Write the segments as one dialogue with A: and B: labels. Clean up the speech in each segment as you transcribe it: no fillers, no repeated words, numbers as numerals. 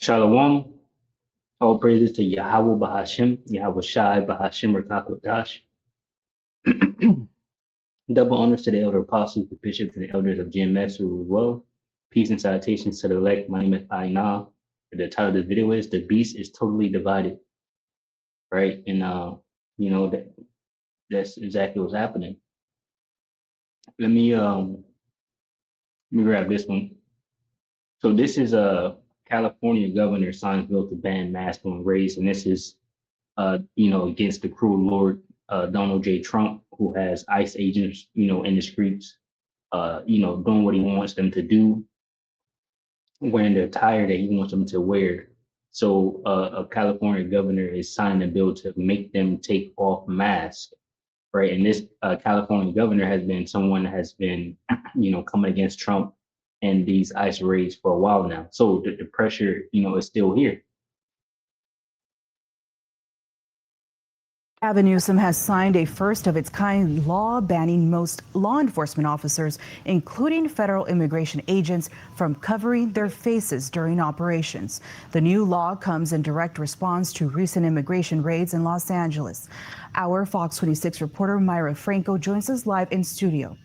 A: Shalom, all praises to Yahweh Bahashim, Yahweh Shai Bahashim Rakakodash. Double honors to the elder apostles, the bishops, and the elders of GMS who rule well. Peace and salutations to the elect. My name is Aina. The title of the video is "The Beast is Totally Divided," right? And that's exactly what's happening. Let me grab this one. So this is a California governor signs bill to ban masks on race, and this is against the cruel Lord Donald J. Trump, who has ICE agents, in the streets, doing what he wants them to do, wearing the attire that he wants them to wear. So a California governor is signing a bill to make them take off masks, right? And this California governor has been someone that has been, coming against Trump and these ICE raids for a while now. So the pressure, is still here.
B: Gavin Newsom has signed a first-of-its-kind law banning most law enforcement officers, including federal immigration agents, from covering their faces during operations. The new law comes in direct response to recent immigration raids in Los Angeles. Our Fox 26 reporter Myra Franco joins us live in studio.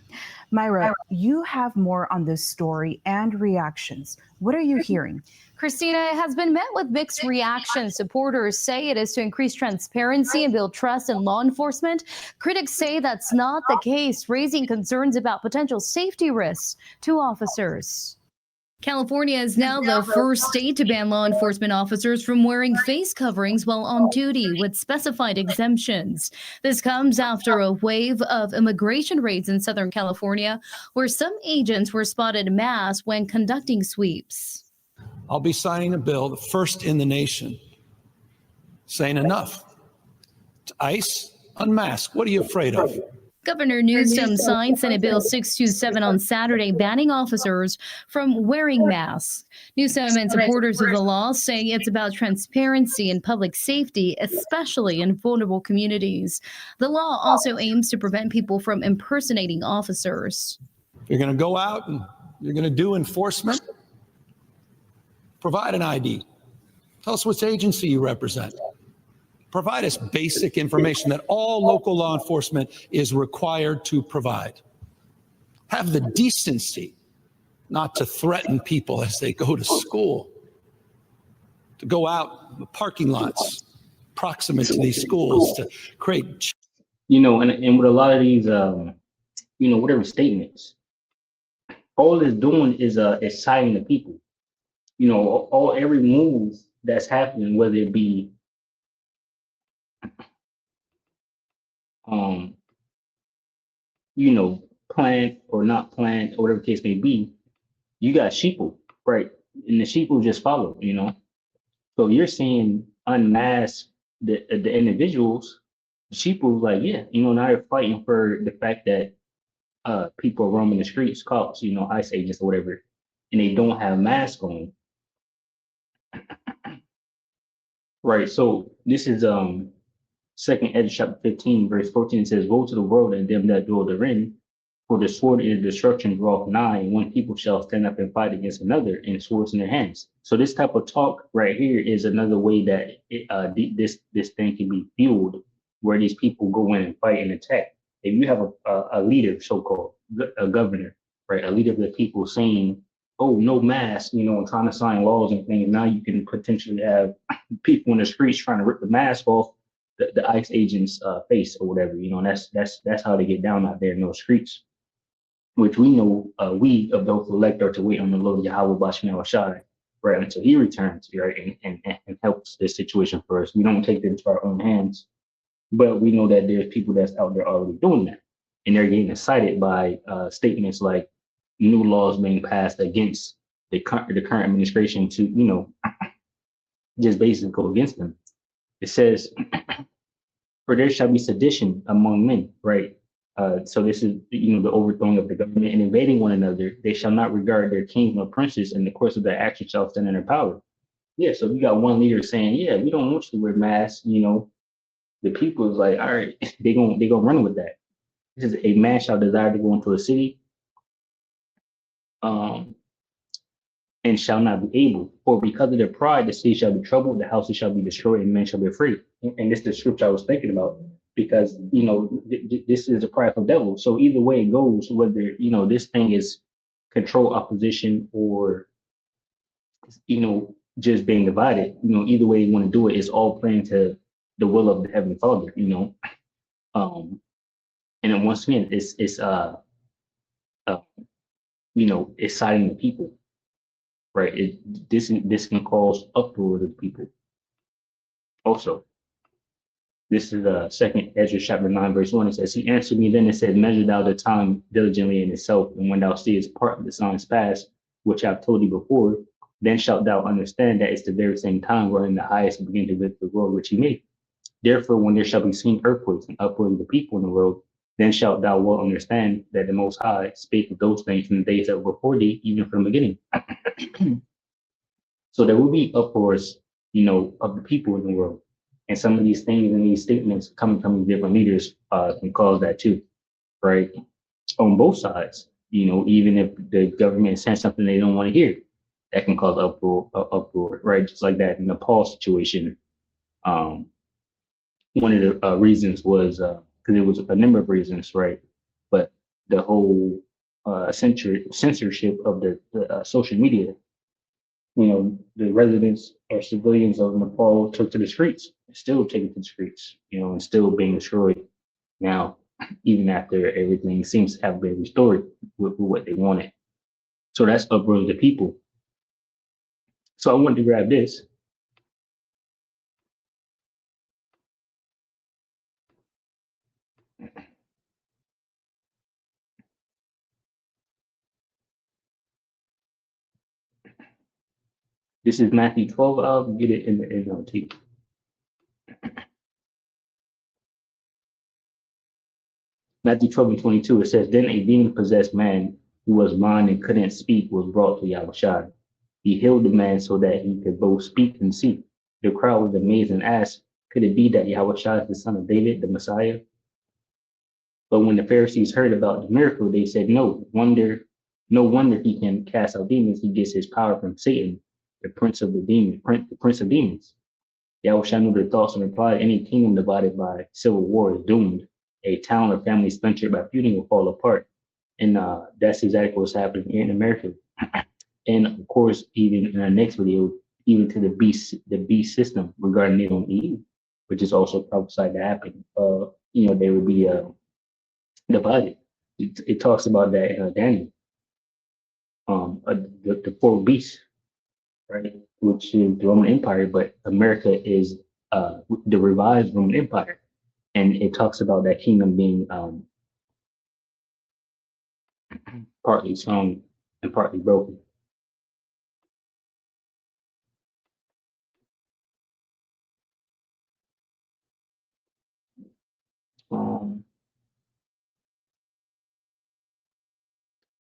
B: Myra, you have more on this story and reactions. What are you hearing?
C: Christina, it has been met with mixed reactions. Supporters say it is to increase transparency and build trust in law enforcement. Critics say that's not the case, raising concerns about potential safety risks to officers. California is now the first state to ban law enforcement officers from wearing face coverings while on duty, with specified exemptions. This comes after a wave of immigration raids in Southern California, where some agents were spotted en masse when conducting sweeps.
D: I'll be signing a bill, the first in the nation, saying enough. To ICE, unmask. What are you afraid of?
C: Governor Newsom signed Senate Bill 627 on Saturday, banning officers from wearing masks. Newsom and supporters of the law say it's about transparency and public safety, especially in vulnerable communities. The law also aims to prevent people from impersonating officers.
D: You're going to go out and you're going to do enforcement. Provide an ID. Tell us which agency you represent. Provide us basic information that all local law enforcement is required to provide. Have the decency not to threaten people as they go to school, to go out in the parking lots proximate to these schools to create.
A: And with a lot of these, whatever statements, all it's doing is siding the people. Every move that's happening, whether it be planned or not planned, or whatever the case may be, you got sheeple, right? And the sheeple just follow, So you're seeing unmask the individuals, the sheeple, like, yeah, now they're fighting for the fact that people are roaming the streets, cops, ICE agents or whatever, and they don't have masks on. Right. So this is Second Ezra chapter 15, verse 14. It says, "Woe to the world and them that dwell therein, for the sword is destruction draweth nigh, and one people shall stand up and fight against another, and swords in their hands." So this type of talk right here is another way that this thing can be fueled, where these people go in and fight and attack. If you have a leader, so-called a governor, right, a leader of the people saying, "Oh, no mask," trying to sign laws and things, now you can potentially have people in the streets trying to rip the mask off the ICE agent's face or whatever. That's how they get down out there in those streets, which we know we of those elect are to wait on the Lord Yahweh Bashim Shai, right, until he returns, right, and helps this situation for us. We don't take it into our own hands, but we know that there's people that's out there already doing that, and they're getting excited by statements like new laws being passed against the current administration to, just basically go against them. It says, "For there shall be sedition among men," right? So this is, the overthrowing of the government and invading one another. "They shall not regard their kings nor princes, and the course of their action shall stand in their power." Yeah, so you got one leader saying, "Yeah, we don't want you to wear masks." The people is like, all right, they gonna run with that. This is, "A man shall desire to go into a city." and shall not be able. For because of their pride, the city shall be troubled, the houses shall be destroyed, and men shall be afraid. And this is the scripture I was thinking about, because this is a prideful devil. So either way it goes, whether this thing is control opposition or just being divided, either way you want to do it, is all playing to the will of the Heavenly Father, and then once again, it's siding the people, right? This can cause uproar to the people. Also, this is second Ezra chapter 9, verse 1. It says, he answered me then and said, measure thou the time diligently in itself, and when thou seest part of the signs pass, which I've told thee before, then shalt thou understand that it's the very same time wherein the highest begin to visit the world which he made. Therefore, when there shall be seen earthquakes and upward of the people in the world, then shalt thou well understand that the Most High spake of those things in the days that were before thee, even from the beginning. So there will be uproars, of the people in the world. And some of these things and these statements coming from different leaders can cause that too, right? On both sides, even if the government sends something they don't want to hear, that can cause uproar, right? Just like that in the Paul situation. One of the reasons was because it was a number of reasons, right? But the whole censorship of the social media, the residents or civilians of Nepal took to the streets, still taking to the streets, and still being destroyed now, even after everything seems to have been restored with what they wanted. So that's uproar of the people. So I wanted to grab this. This is Matthew 12. I'll get it in the NLT. Matthew 12 and 22, it says, then a demon-possessed man who was blind and couldn't speak was brought to Yahushua. He healed the man so that he could both speak and see. The crowd was amazed and asked, could it be that Yahushua is the son of David, the Messiah? But when the Pharisees heard about the miracle, they said, no wonder he can cast out demons. He gets his power from Satan, the prince of demons. Yahushua knew their thoughts and replied, any kingdom divided by civil war is doomed. A town or family splintered by feuding will fall apart. And that's exactly what's happening in America. And of course, even in our next video, even to the beast system regarding it on EU, which is also prophesied to happen. They would be divided. It talks about that in Daniel. The four beasts, right, which is the Roman Empire, but America is the revised Roman Empire, and it talks about that kingdom being partly strong and partly broken.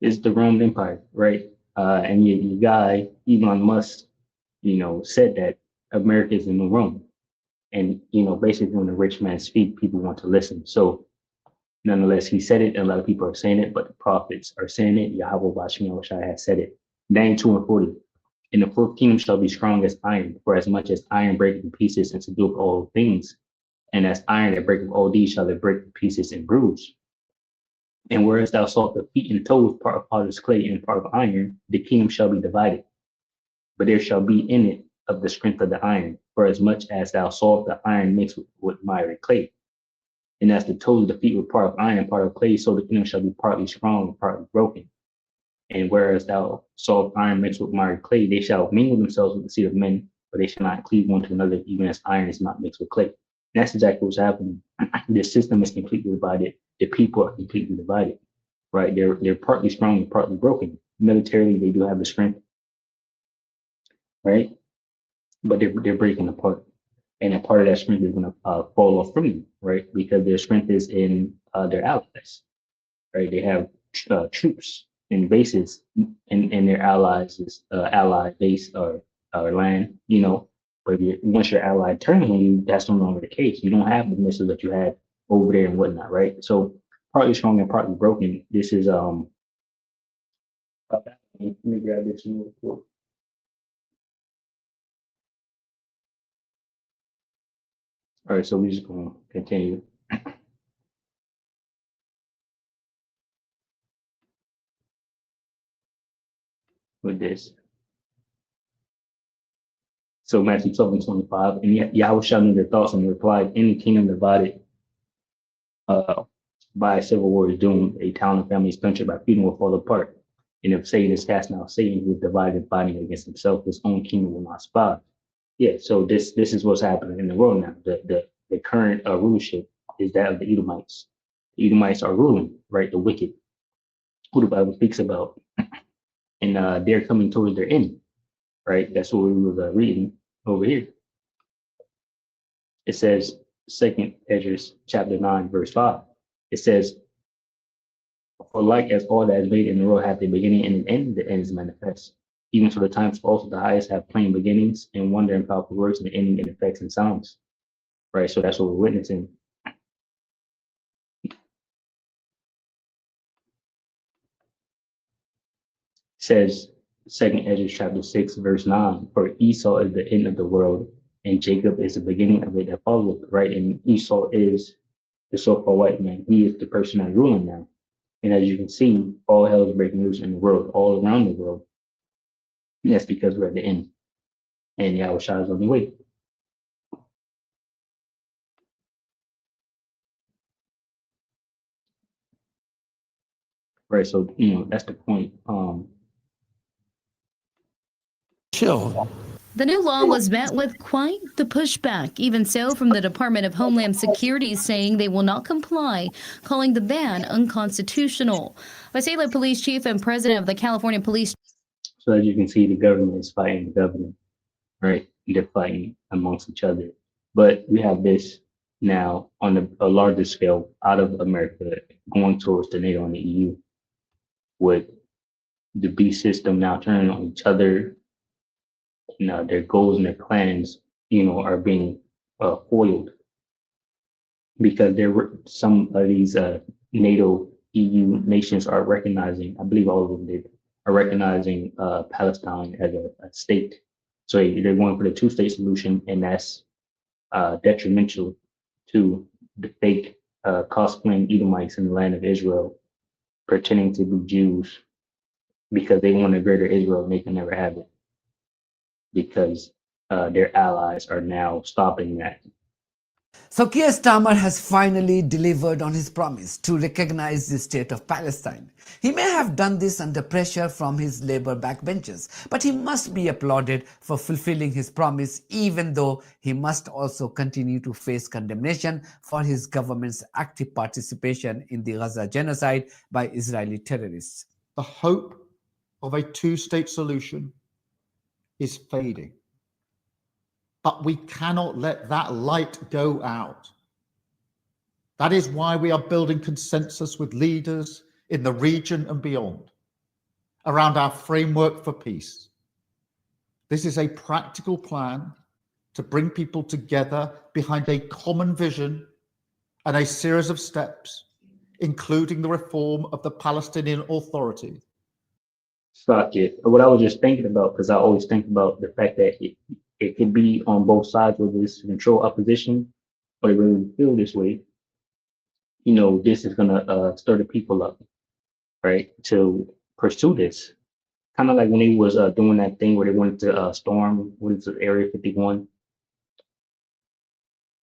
A: Is the Roman Empire, right? And your guy Elon Musk, said that America is in the Rome, and basically when the rich man speak, people want to listen. So, nonetheless, he said it, and a lot of people are saying it, but the prophets are saying it. Yahweh Bashmi has said it. Daniel 2 and 40. And the fourth kingdom shall be strong as iron, for as much as iron breaketh in pieces and subdueth all things, and as iron that breaketh all these shall it break in pieces and bruise. And whereas thou sawest the feet and toes, part of potter's clay and part of iron, the kingdom shall be divided. But there shall be in it of the strength of the iron, for as much as thou sawest the iron mixed with miry clay. And as the toes of the feet were part of iron and part of clay, so the kingdom shall be partly strong and partly broken. And whereas thou sawest iron mixed with miry clay, they shall mingle themselves with the seed of men, but they shall not cleave one to another, even as iron is not mixed with clay. And that's exactly what's happening. This system is completely divided. The people are completely divided, right? They're partly strong and partly broken. Militarily, they do have the strength, right? But they're breaking apart. And a part of that strength is going to fall off from them, right? Because their strength is in their allies, right? They have troops and bases in their allies, ally base or land, But once your ally turns on you, that's no longer the case. You don't have the missiles that you had over there and whatnot, right? So partly strong and partly broken. This is let me grab this real quick. All right, so we're just going to continue. With this. So Matthew 12:25, and Yahweh shall know their thoughts and replied, any kingdom divided by civil war is doomed. A town and family's country by feuding will fall apart. And if Satan is cast out, Satan who is divided, fighting against himself, his own kingdom will not survive. Yeah, so this is what's happening in the world now. The current rulership is that of the Edomites. The Edomites are ruling, right? The wicked, who the Bible speaks about, and they're coming towards their end, right? That's what we were reading over here. It says, 2nd Esdras chapter 9, verse 5. It says, for like as all that is made in the world hath a beginning and an end, the end is manifest. Even so the times also the highest have plain beginnings and wonder and powerful works and ending in effects and sounds. Right, so that's what we're witnessing. It says, 2nd Esdras chapter 6, verse 9, for Esau is the end of the world, and Jacob is the beginning of it that followeth, right? And Esau is the so-called white man. He is the person that's ruling now. And as you can see, all hell is breaking loose in the world, all around the world. And that's because we're at the end. And Yahweh Shai is on the way. Right, so, that's the point.
D: Chill.
C: The new law was met with quite the pushback, even so from the Department of Homeland Security saying they will not comply, calling the ban unconstitutional. Visalia Police Chief and President of the California Police.
A: So as you can see, the government is fighting the government, right? They're fighting amongst each other. But we have this now on a larger scale out of America going towards the NATO and the EU, with the beast system now turning on each other. Their goals and their plans, are being foiled because some of these NATO EU nations are recognizing, I believe all of them did, are recognizing Palestine as a state. So they're going for the two-state solution, and that's detrimental to the fake cosplaying Edomites in the land of Israel, pretending to be Jews because they want a greater Israel and they can never have it, because their allies are now stopping that.
E: So Keir Starmer has finally delivered on his promise to recognize the state of Palestine. He may have done this under pressure from his Labour backbenchers, but he must be applauded for fulfilling his promise, even though he must also continue to face condemnation for his government's active participation in the Gaza genocide by Israeli terrorists.
F: The hope of a two-state solution is fading. But we cannot let that light go out. That is why we are building consensus with leaders in the region and beyond around our framework for peace. This is a practical plan to bring people together behind a common vision and a series of steps, including the reform of the Palestinian Authority.
A: Stop it. What I was just thinking about, because I always think about the fact that it can be on both sides, whether it's control opposition or they really feel this way. This is gonna stir the people up, right, to pursue this. Kind of like when he was doing that thing where they wanted to storm Area 51.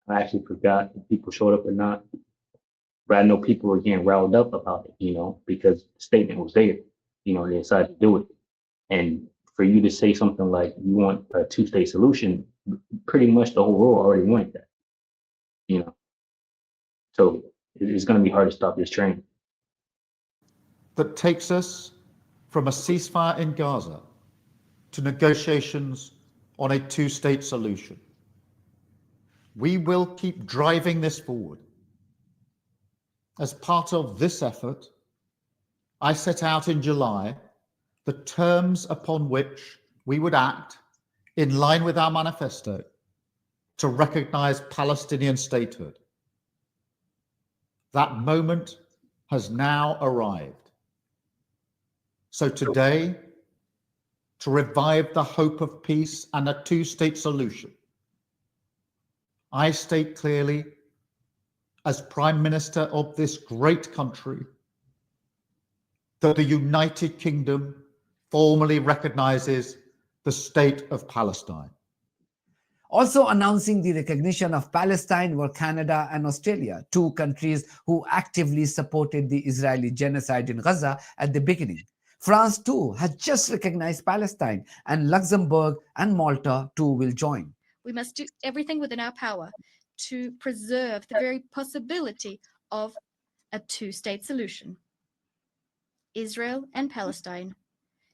A: I actually forgot if people showed up or not, but I know people were getting riled up about it, because the statement was there. They decided to do it. And for you to say something like you want a two-state solution, pretty much the whole world already wanted that. So it's going to be hard to stop this train.
F: That takes us from a ceasefire in Gaza to negotiations on a two-state solution. We will keep driving this forward. As part of this effort, I set out in July the terms upon which we would act in line with our manifesto to recognize Palestinian statehood. That moment has now arrived. So today, to revive the hope of peace and a two-state solution, I state clearly, as Prime Minister of this great country, that the United Kingdom formally recognizes the state of Palestine.
E: Also announcing the recognition of Palestine were Canada and Australia, two countries who actively supported the Israeli genocide in Gaza at the beginning. France too has just recognized Palestine, and Luxembourg and Malta too will join.
G: We must do everything within our power to preserve the very possibility of a two-state solution. Israel and Palestine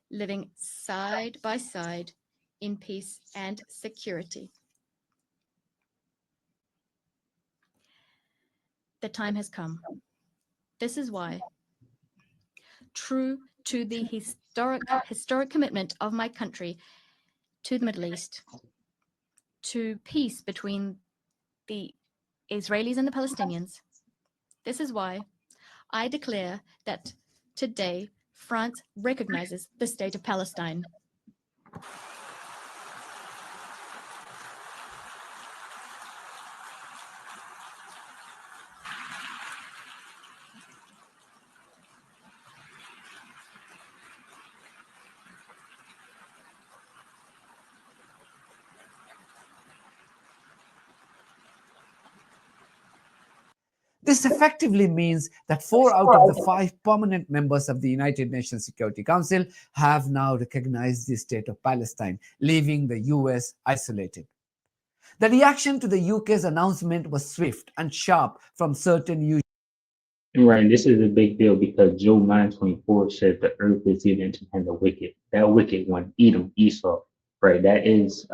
G: living side by side in peace and security. The time has come. This is why, true to the historic commitment of my country to the Middle East, to peace between the Israelis and the Palestinians, this is why I declare that today France recognizes the state of Palestine.
E: This effectively means that 4 out of the 5 permanent members of the United Nations Security Council have now recognized the state of Palestine, leaving the US isolated. The reaction to the UK's announcement was swift and sharp from certain
A: Right, and this is a big deal because Job 9:24 says the earth is given to him the wicked. That wicked one, Edom, Esau, right? That is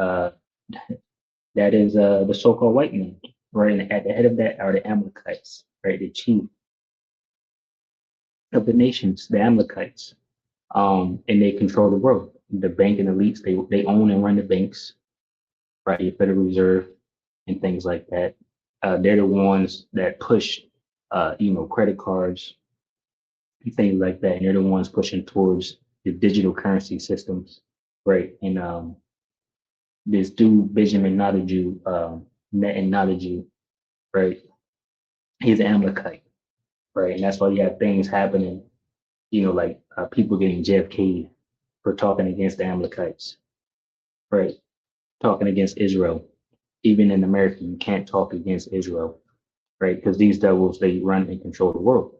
A: the so-called white man, right? And at the head of that are the Amalekites, right? The chief of the nations, the Amalekites. And they control the world. The banking elites, they own and run the banks, right? The Federal Reserve and things like that. They're the ones that push credit cards and things like that. And they're the ones pushing towards the digital currency systems, right? And this dude, Benjamin Netanyahu, right? He's an Amalekite, right? And that's why you have things happening, like people getting JFK for talking against the Amalekites, right? Talking against Israel. Even in America, you can't talk against Israel, right? Because these devils, they run and control the world.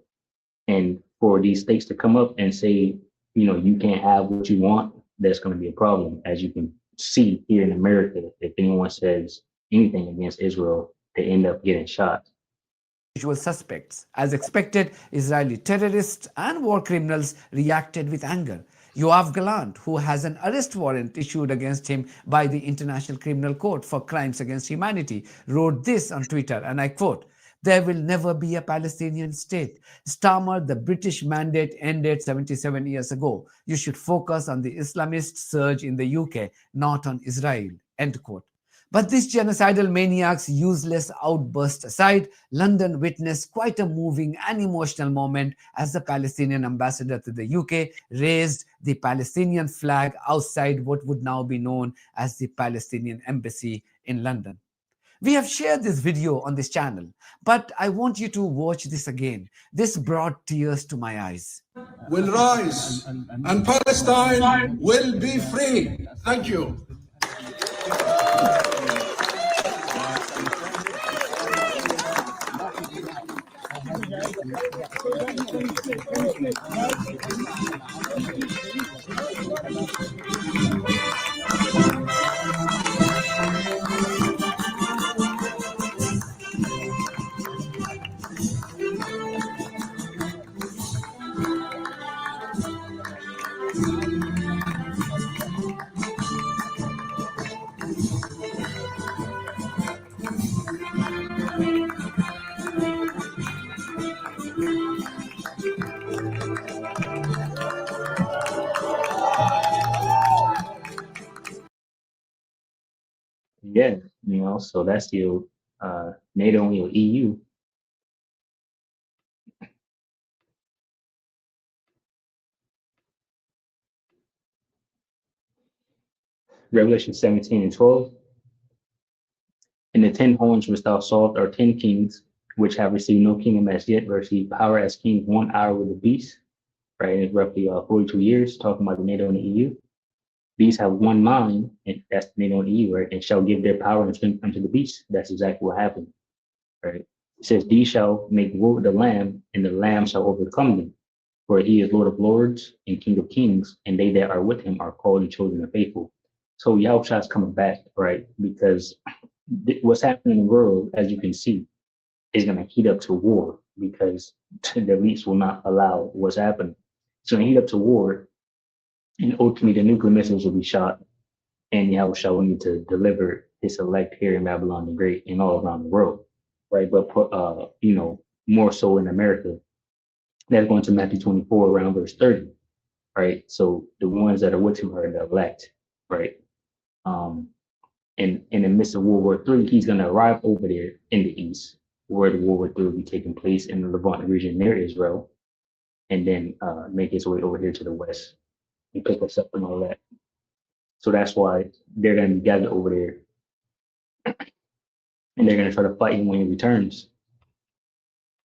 A: And for these states to come up and say, you can't have what you want, that's going to be a problem. As you can see here in America, if anyone says anything against Israel, they end up getting shot.
E: usual suspects. As expected, Israeli terrorists and war criminals reacted with anger. Yoav Gallant, who has an arrest warrant issued against him by the International Criminal Court for crimes against humanity, wrote this on Twitter, and I quote, "There will never be a Palestinian state. Starmer, the British mandate ended 77 years ago. You should focus on the Islamist surge in the UK, not on Israel." End quote. But this genocidal maniac's useless outburst aside, London witnessed quite a moving and emotional moment as the Palestinian ambassador to the UK raised the Palestinian flag outside what would now be known as the Palestinian Embassy in London. We have shared this video on this channel, but I want you to watch this again. This brought tears to my eyes.
H: Will rise and Palestine will be free. Thank you.
A: Yeah, so that's your NATO and your EU. Revelation 17:12. And the 10 horns which thou sawest are 10 kings, which have received no kingdom as yet, but receive power as kings 1 hour with the beast, right? It's roughly 42 years, talking about the NATO and the EU. These have one mind, and that's the NATO and the EU, right? And shall give their power and strength unto the beast. That's exactly what happened, right? It says, these shall make war with the Lamb, and the Lamb shall overcome them. For he is Lord of lords and King of kings, and they that are with him are called and chosen and faithful. So Yahushua is coming back, right? Because what's happening in the world, as you can see, is going to heat up to war because the elites will not allow what's happening. It's going to heat up to war, and ultimately the nuclear missiles will be shot, and Yahushua will need to deliver his elect here in Babylon the Great and all around the world, right? But more so in America. That's going to Matthew 24 around verse 30, right? So the ones that are with him are the elect, right? In the midst of World War III, he's going to arrive over there in the east, where the World War III will be taking place in the Levant region near Israel, and then make his way over here to the west and pick us up and all that. So that's why they're going to be gathered over there, and they're going to try to fight him when he returns.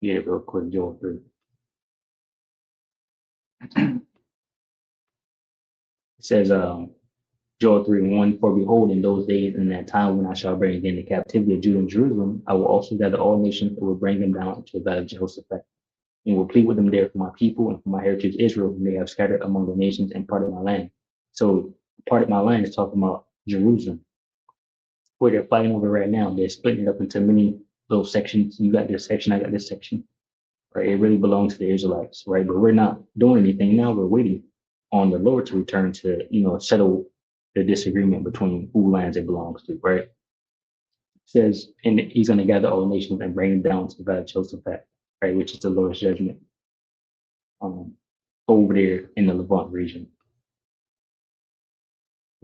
A: Get it real quick, Joel 3. It says, Joel 3:1, for behold, in those days and that time when I shall bring again the captivity of Judah and Jerusalem, I will also gather all nations and will bring them down to the valley of Jehoshaphat, and will plead with them there for my people and for my heritage Israel, whom they have scattered among the nations and part of my land. So part of my land is talking about Jerusalem, where they're fighting over right now. They're splitting it up into many little sections. You got this section, I got this section. Right, it really belongs to the Israelites, right? But we're not doing anything now. We're waiting on the Lord to return to, settle the disagreement between who lands it belongs to, right? It says, and he's going to gather all nations and bring them down to the valley of Jehoshaphat, right, which is the Lord's judgment, over there in the Levant region.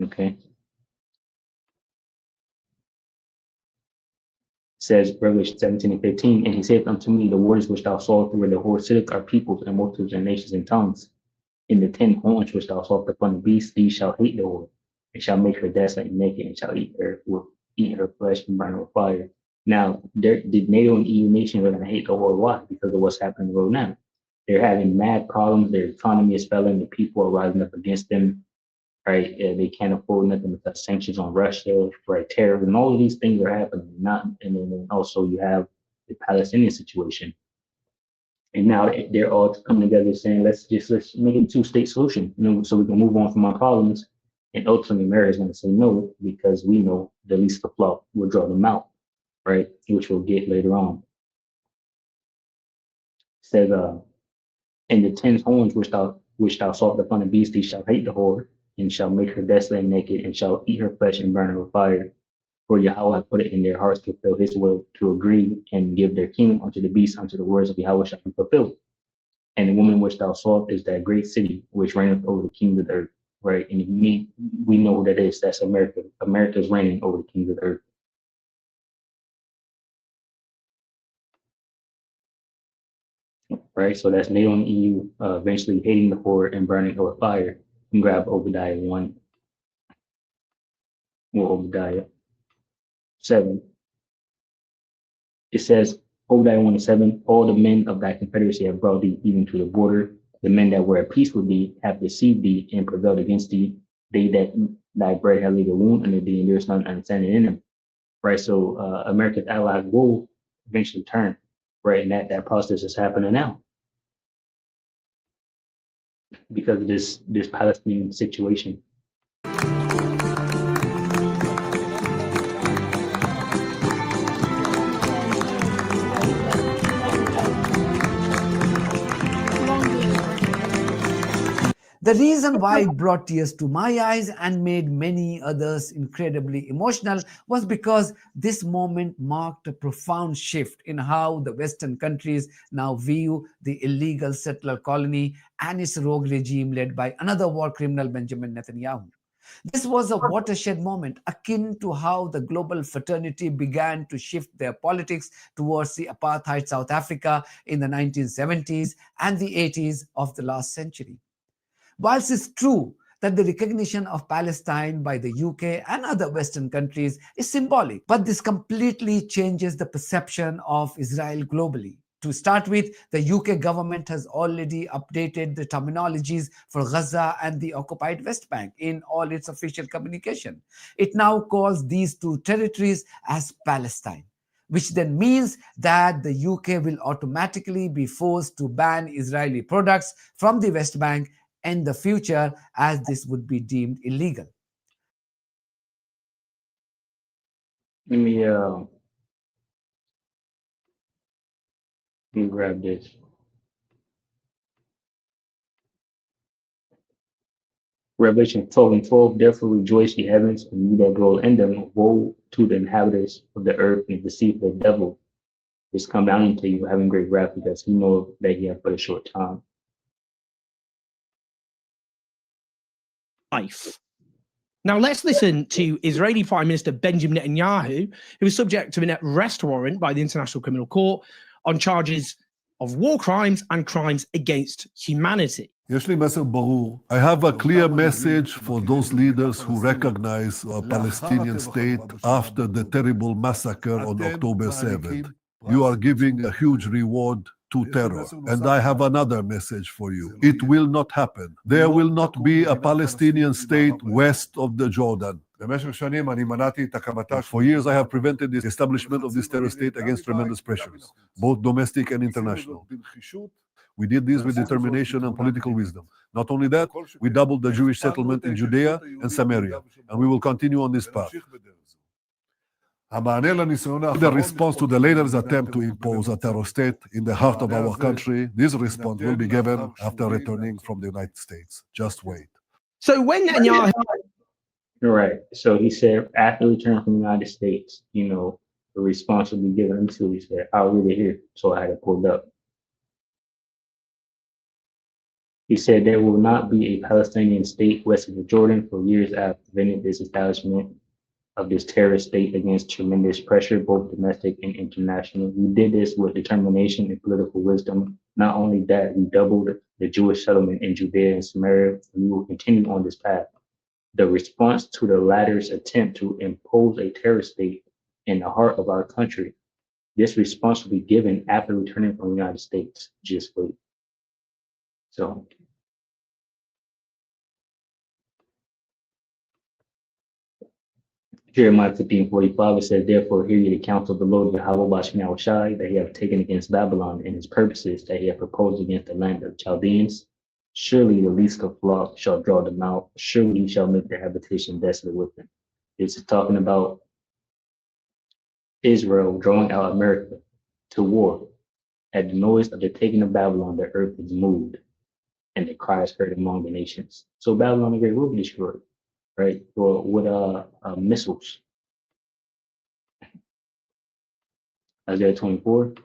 A: Okay. Says Revelation 17:15, and he saith unto me, the words which thou sawest where the horse sitteth are peoples and multitudes and nations and tongues. In the 10 horns which thou sawest upon the beast, these shall hate the whore, and shall make her desolate and naked, and shall eat her flesh and burn her with fire. Now, the NATO and EU nations are going to hate the whore. Why? Because of what's happening in the world now. They're having mad problems. Their economy is failing. The people are rising up against them. Right, they can't afford nothing because sanctions on Russia, right, terror, and all of these things are happening. And then also you have the Palestinian situation, and now they're all coming together saying, let's make it a two-state solution, so we can move on from our problems. And ultimately, America is going to say no because we know the least of the flaw will draw them out, right, which we'll get later on. It says, "And the 10 horns which thou sawest upon the beast, he shall hate the whore, and shall make her desolate and naked, and shall eat her flesh and burn her with fire. For Yahweh put it in their hearts to fulfill his will, to agree and give their kingdom unto the beast, unto the words of Yahweh shall be fulfilled. And the woman which thou sawest is that great city which reigneth over the kings of the earth." Right, and we know what that is. That's America. America's reigning over the kings of the earth. Right, so that's NATO and EU eventually hating the whore and burning her with fire. You can grab Obadiah 1 or Obadiah 7. It says, Obadiah 1:7, all the men of thy confederacy have brought thee even to the border. The men that were at peace with thee have deceived thee and prevailed against thee. They that thy bread have laid a wound under thee, and there is none understanding in them. Right, so America's allies will eventually turn. Right, and that process is happening now because of this Palestinian situation.
E: The reason why it brought tears to my eyes and made many others incredibly emotional was because this moment marked a profound shift in how the Western countries now view the illegal settler colony and its rogue regime led by another war criminal, Benjamin Netanyahu. This was a watershed moment akin to how the global fraternity began to shift their politics towards the apartheid South Africa in the 1970s and the 80s of the last century. Whilst it's true that the recognition of Palestine by the UK and other Western countries is symbolic, but this completely changes the perception of Israel globally. To start with, the UK government has already updated the terminologies for Gaza and the occupied West Bank in all its official communication. It now calls these two territories as Palestine, which then means that the UK will automatically be forced to ban Israeli products from the West Bank in the future, as this would be deemed illegal.
A: Let me grab this. Revelation 12:12, therefore rejoice ye heavens, and ye that dwell in them. Woe to the inhabitants of the earth, and deceitful devil is come down into you, having great wrath, because he know that he hath but a short time.
I: Life. Now let's listen to Israeli Prime Minister Benjamin Netanyahu, who is subject to an arrest warrant by the International Criminal Court on charges of war crimes and crimes against humanity.
J: I have a clear message for those leaders who recognize a Palestinian state after the terrible massacre on October 7th. You are giving a huge reward to terror. And I have another message for you. It will not happen. There will not be a Palestinian state west of the Jordan. For years, I have prevented the establishment of this terror state against tremendous pressures, both domestic and international. We did this with determination and political wisdom. Not only that, we doubled the Jewish settlement in Judea and Samaria, and we will continue on this path. The response to the latest attempt to impose a terror state in the heart of our country, this response will be given after returning from the United States. Just wait.
I: So when Netanyahu...
A: Right. So he said after returning from the United States, the response will be given until he said, I'll read it here. So I had it pulled up. He said there will not be a Palestinian state west of the Jordan for years after preventing this establishment of this terrorist state against tremendous pressure, both domestic and international. We did this with determination and political wisdom. Not only that, we doubled the Jewish settlement in Judea and Samaria, and we will continue on this path. The response to the latter's attempt to impose a terrorist state in the heart of our country, this response will be given after returning from the United States. Just wait. So, Jeremiah 15:45, it says, therefore hear ye the counsel of the Lord Yahweh Shai, that he hath taken against Babylon, and his purposes that he hath proposed against the land of Chaldeans. Surely the least of flock shall draw them out. Surely he shall make their habitation desolate with them. This is talking about Israel drawing out America to war. At the noise of the taking of Babylon, the earth is moved, and the cry is heard among the nations. So Babylon the Great will be destroyed, right? Or with missiles. Isaiah 24.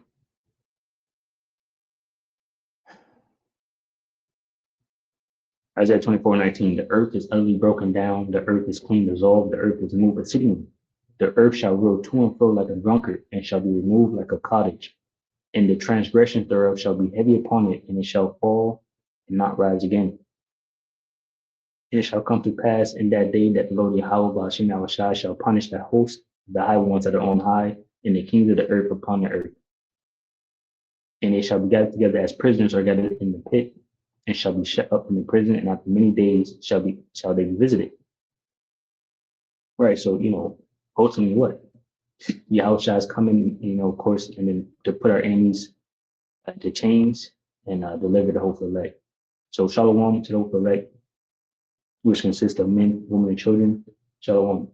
A: Isaiah 24:19, the earth is utterly broken down, the earth is clean dissolved, the earth is moved exceedingly. The earth shall roll to and fro like a drunkard, and shall be removed like a cottage. And the transgression thereof shall be heavy upon it, and it shall fall and not rise again. And it shall come to pass in that day that the Lord Yahweh shall punish the host, the high ones that are on high, and the kings of the earth upon the earth. And they shall be gathered together as prisoners are gathered in the pit, and shall be shut up in the prison, and after many days shall they be visited. Right, so ultimately what? Yahushua is coming, of course, and then to put our enemies to chains and deliver the hopeful elect. So shalom to the hopeful elect, which consists of men, women, and children. Shalom.